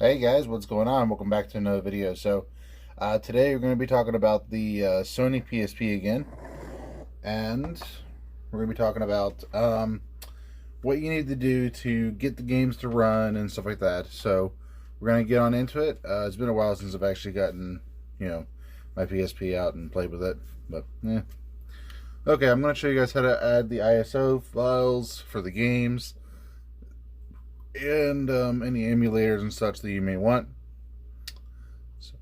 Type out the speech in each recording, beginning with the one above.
Hey guys, what's going on? Welcome back to another video. Today we're going to be talking about the Sony PSP again, and we're going to be talking about what you need to do to get the games to run and stuff like that. So we're going to get on into it. It's been a while since I've actually gotten, my PSP out and played with it, but yeah. Okay, I'm going to show you guys how to add the ISO files for the games and any emulators and such that you may want. So,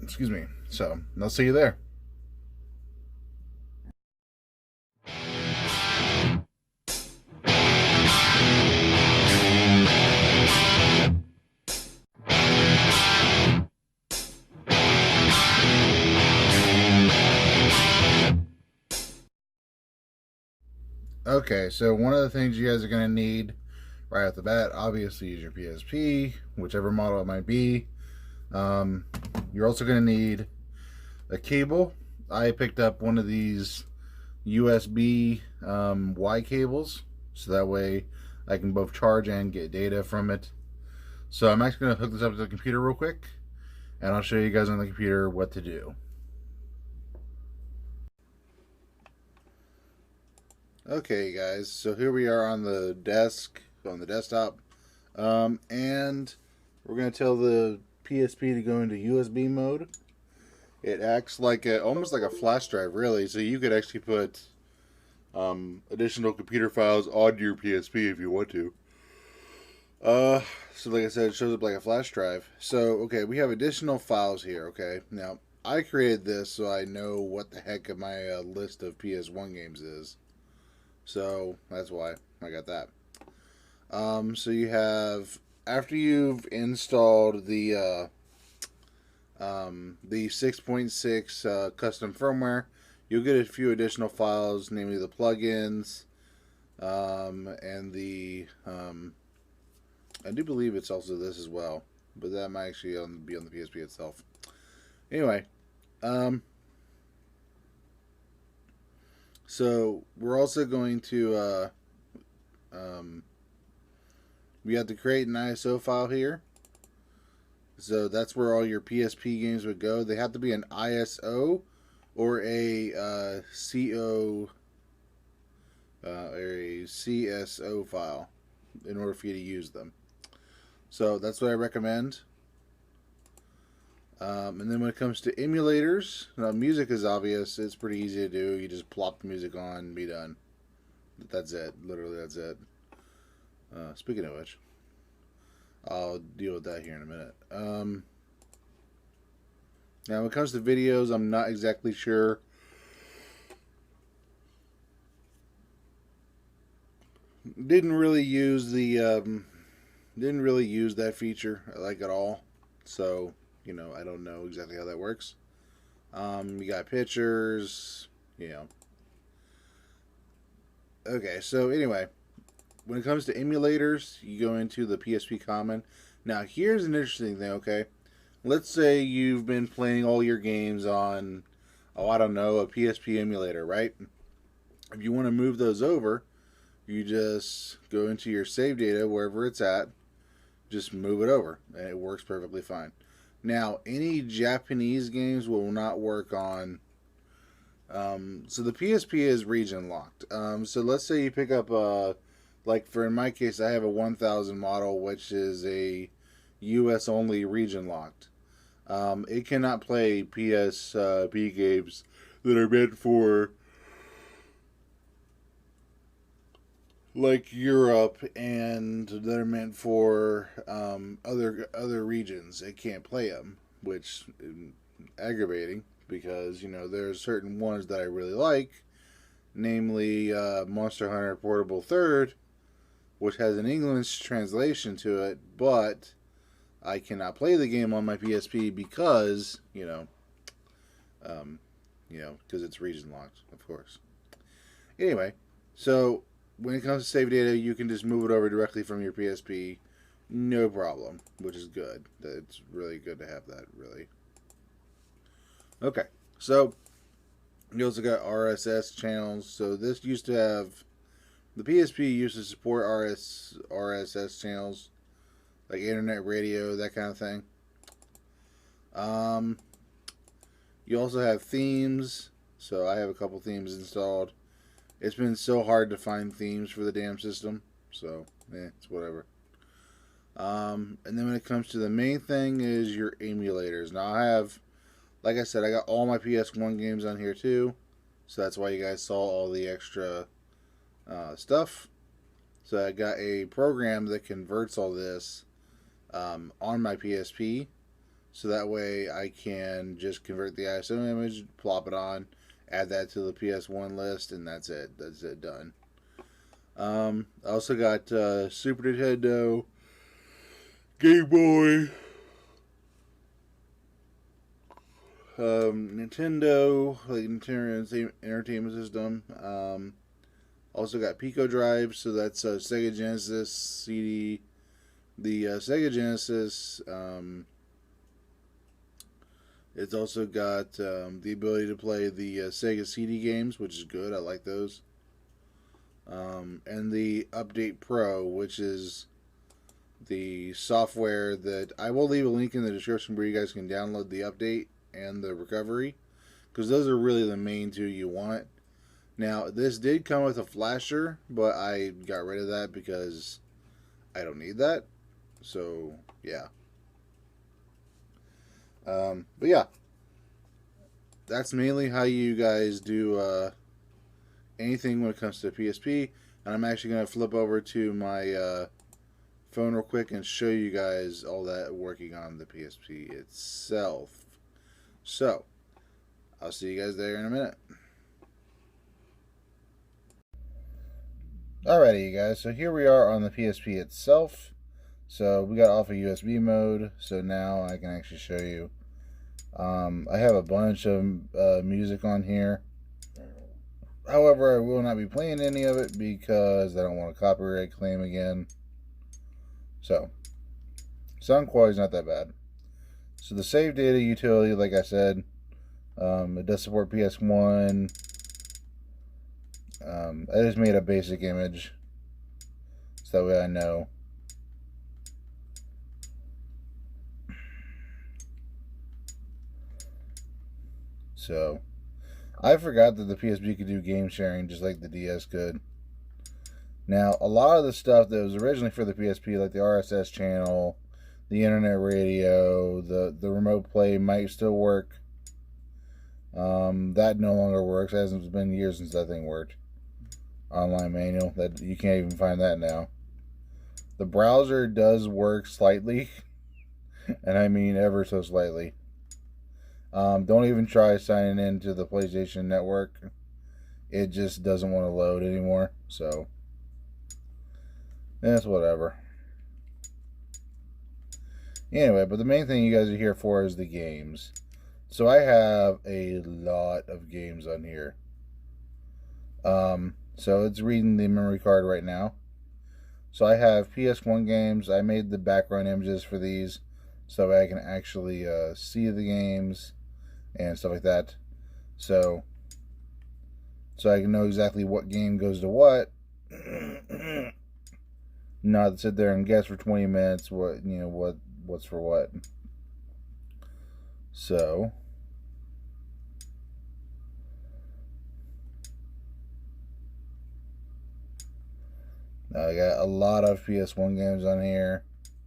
excuse me. So, I'll see you there. Okay, so one of the things you guys are going to need right off the bat, obviously, is your PSP, whichever model it might be. You're also going to need a cable. I picked up one of these USB Y cables, so that way I can both charge and get data from it. So I'm actually going to hook this up to the computer real quick, and I'll show you guys on the computer what to do. Okay, guys, so here we are on the desktop, and we're going to tell the PSP to go into USB mode. It acts like almost like a flash drive, really, so you could actually put additional computer files on your PSP if you want to. So like I said, it shows up like a flash drive. So, okay, we have additional files here, okay? Now, I created this so I know what the heck my list of PS1 games is. So that's why I got that. So you have, after you've installed the 6.6 custom firmware, you'll get a few additional files, namely the plugins, and the I do believe it's also this as well, but that might actually be on the PSP itself. Anyway, so we're also going to we have to create an ISO file here. So that's where all your PSP games would go. They have to be an ISO or a CO or a CSO file in order for you to use them. So that's what I recommend. And then when it comes to emulators, now music is obvious. It's pretty easy to do. You just plop the music on and be done. That's it. Literally, that's it. Speaking of which, I'll deal with that here in a minute. Now, when it comes to videos, I'm not exactly sure. Didn't really use that feature like at all. So I don't know exactly how that works. You got pictures, Okay, so anyway, when it comes to emulators, you go into the PSP Common. Now, here's an interesting thing, okay? Let's say you've been playing all your games on, I don't know, a PSP emulator, right? If you want to move those over, you just go into your save data, wherever it's at, just move it over, and it works perfectly fine. Now, any Japanese games will not work on. So the PSP is region locked. So let's say you pick up like in my case, I have a 1000 model, which is a U.S. only region locked. It cannot play PSP games that are meant for like Europe and that are meant for other regions. It can't play them, which is aggravating because there's certain ones that I really like, namely Monster Hunter Portable Third, which has an English translation to it, but I cannot play the game on my PSP because because it's region locked, of course. Anyway, so when it comes to save data, you can just move it over directly from your PSP, no problem, which is good. It's really good to have that, really. Okay, so you also got RSS channels. So this used to have, the PSP used to support RSS channels like internet radio, that kind of thing. Um, you also have themes, so I have a couple themes installed. It's been so hard to find themes for the damn system, so it's whatever. And then when it comes to the main thing is your emulators. Now I have, like I said, I got all my PS1 games on here too, so that's why you guys saw all the extra stuff. So I got a program that converts all this on my PSP, so that way I can just convert the ISO image, plop it on, add that to the PS1 list, and that's it. That's it, done. I also got Super Nintendo, Game Boy, Nintendo, like Nintendo Entertainment System. Also got Pico drives, so that's Sega Genesis CD. The Sega Genesis, it's also got the ability to play the Sega CD games, which is good. I like those. And the Update Pro, which is the software that I will leave a link in the description where you guys can download the update and the recovery, because those are really the main two you want. Now, this did come with a flasher, but I got rid of that because I don't need that. So, yeah. But yeah, that's mainly how you guys do anything when it comes to PSP. And I'm actually going to flip over to my phone real quick and show you guys all that working on the PSP itself. So, I'll see you guys there in a minute. Alrighty, you guys, so here we are on the PSP itself. So we got off of USB mode, so now I can actually show you. I have a bunch of music on here. However, I will not be playing any of it because I don't want a copyright claim again. So, sound quality is not that bad. So the save data utility, like I said, it does support PS1. I just made a basic image, so that way I know. So, I forgot that the PSP could do game sharing just like the DS could. Now, a lot of the stuff that was originally for the PSP, like the RSS channel, the internet radio, the remote play might still work. That no longer works. It hasn't been years since that thing worked. Online manual, that you can't even find that now. The browser does work slightly, and I mean ever so slightly. Don't even try signing into the PlayStation Network. It just doesn't want to load anymore. So, that's whatever. Anyway, but the main thing you guys are here for is the games. So I have a lot of games on here. So it's reading the memory card right now. So I have PS1 games. I made the background images for these so I can actually see the games and stuff like that. So I can know exactly what game goes to what. Not sit there and guess for 20 minutes what's for what. So I got a lot of PS1 games on here.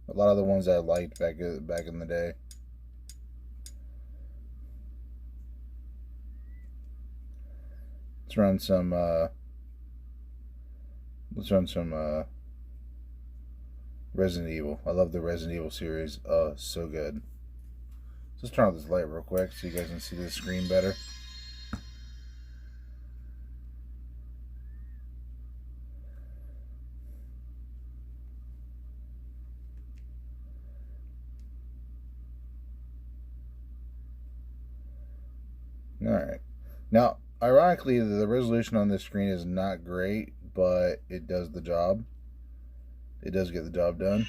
A lot of the ones I liked back in the day. Let's run some Resident Evil. I love the Resident Evil series. So good. Let's turn on this light real quick so you guys can see the screen better. Alright. Now, ironically, the resolution on this screen is not great, but it does the job. It does get the job done.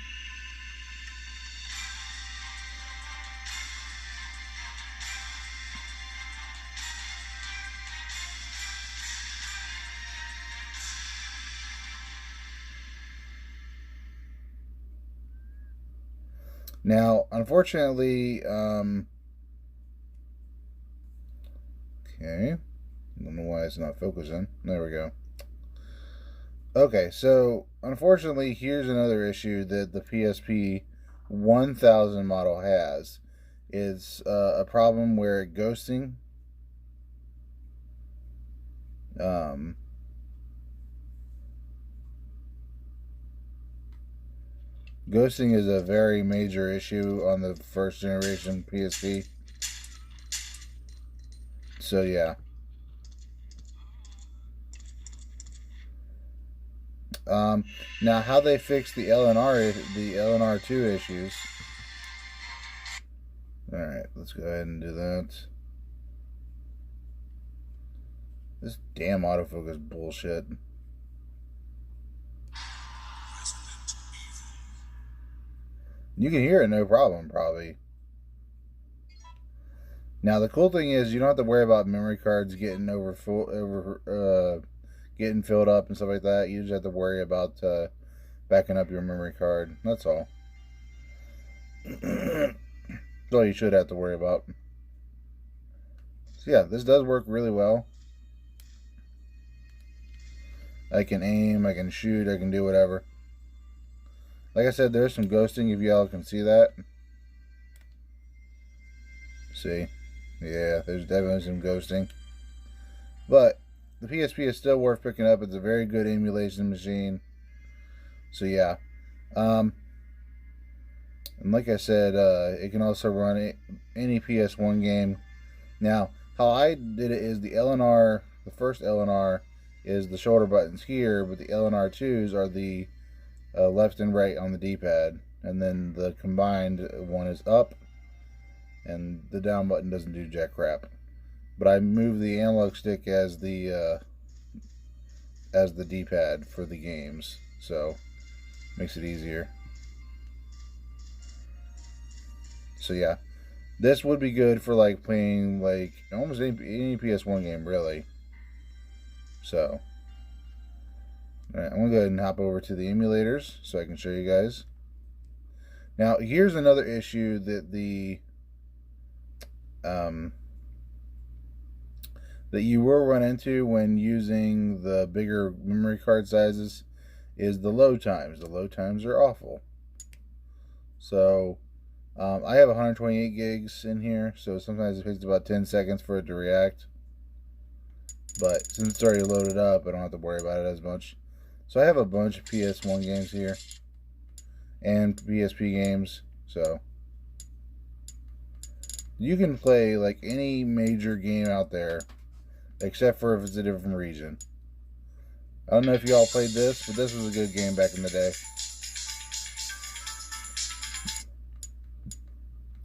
Now, unfortunately, okay, I don't know why it's not focusing. There we go. Okay, so unfortunately, here's another issue that the PSP 1000 model has. It's a problem where ghosting. Um, Ghosting is a very major issue on the first generation PSP. So yeah. Now how they fix the LNR2 issues. Alright, let's go ahead and do that. This damn autofocus bullshit. You can hear it no problem, probably. Now the cool thing is you don't have to worry about memory cards getting getting filled up and stuff like that. You just have to worry about backing up your memory card. That's all. That's all you should have to worry about. So yeah, this does work really well. I can aim, I can shoot, I can do whatever. Like I said, there's some ghosting if y'all can see that. See? Yeah, there's definitely some ghosting. But the PSP is still worth picking up. It's a very good emulation machine. So yeah. And like I said, it can also run any PS1 game. Now, how I did it is the LNR, the first LNR is the shoulder buttons here, but the LNR2s are the left and right on the D-pad. And then the combined one is up, and the down button doesn't do jack crap. But I moved the analog stick as the D-pad for the games, so makes it easier. So yeah, this would be good for like playing like almost any PS1 game really. So, alright, I'm gonna go ahead and hop over to the emulators so I can show you guys. Now here's another issue that that you will run into when using the bigger memory card sizes is the load times. The load times are awful. So I have 128 gigs in here, so sometimes it takes about 10 seconds for it to react. But since it's already loaded up, I don't have to worry about it as much. So I have a bunch of PS1 games here and PSP games, so you can play like any major game out there, except for if it's a different region. I don't know if y'all played this, but this was a good game back in the day.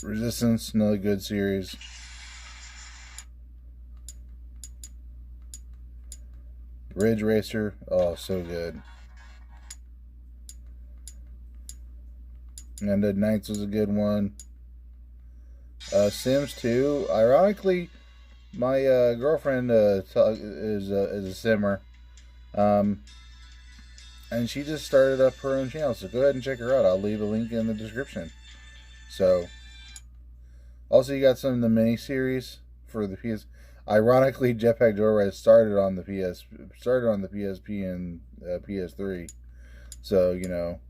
Resistance, another good series. Ridge Racer, oh, so good. And the Knights was a good one. Sims 2, ironically, my girlfriend is a simmer, and she just started up her own channel. So go ahead and check her out. I'll leave a link in the description. So, also you got some of the mini series for the PS. Ironically, Jetpack Joyride started on the PSP and PS3. So you know,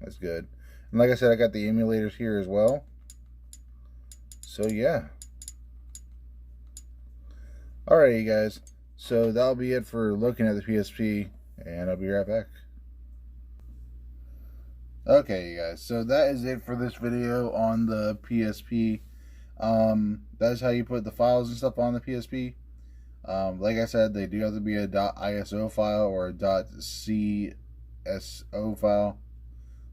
that's good. And like I said, I got the emulators here as well. So yeah. Alright, you guys. So that'll be it for looking at the PSP, and I'll be right back. Okay, you guys. So that is it for this video on the PSP. That's how you put the files and stuff on the PSP. Like I said, they do have to be a .iso file or a .cso file.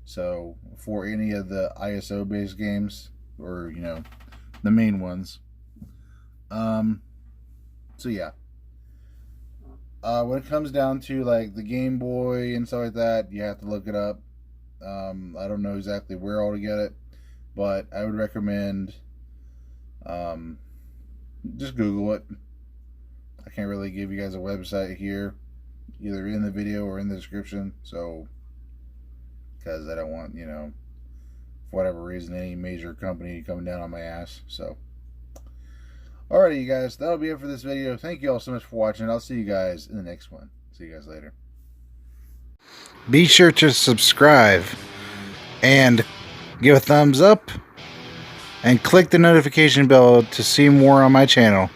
So for any of the ISO based games, or you know, the main ones. So yeah. When it comes down to like the Game Boy and stuff like that, you have to look it up. I don't know exactly where all to get it, but I would recommend just Google it. I can't really give you guys a website here, either in the video or in the description, so because I don't want, you know, for whatever reason, any major company coming down on my ass. So, alrighty, you guys, that'll be it for this video. Thank you all so much for watching. I'll see you guys in the next one. See you guys later. Be sure to subscribe and give a thumbs up and click the notification bell to see more on my channel.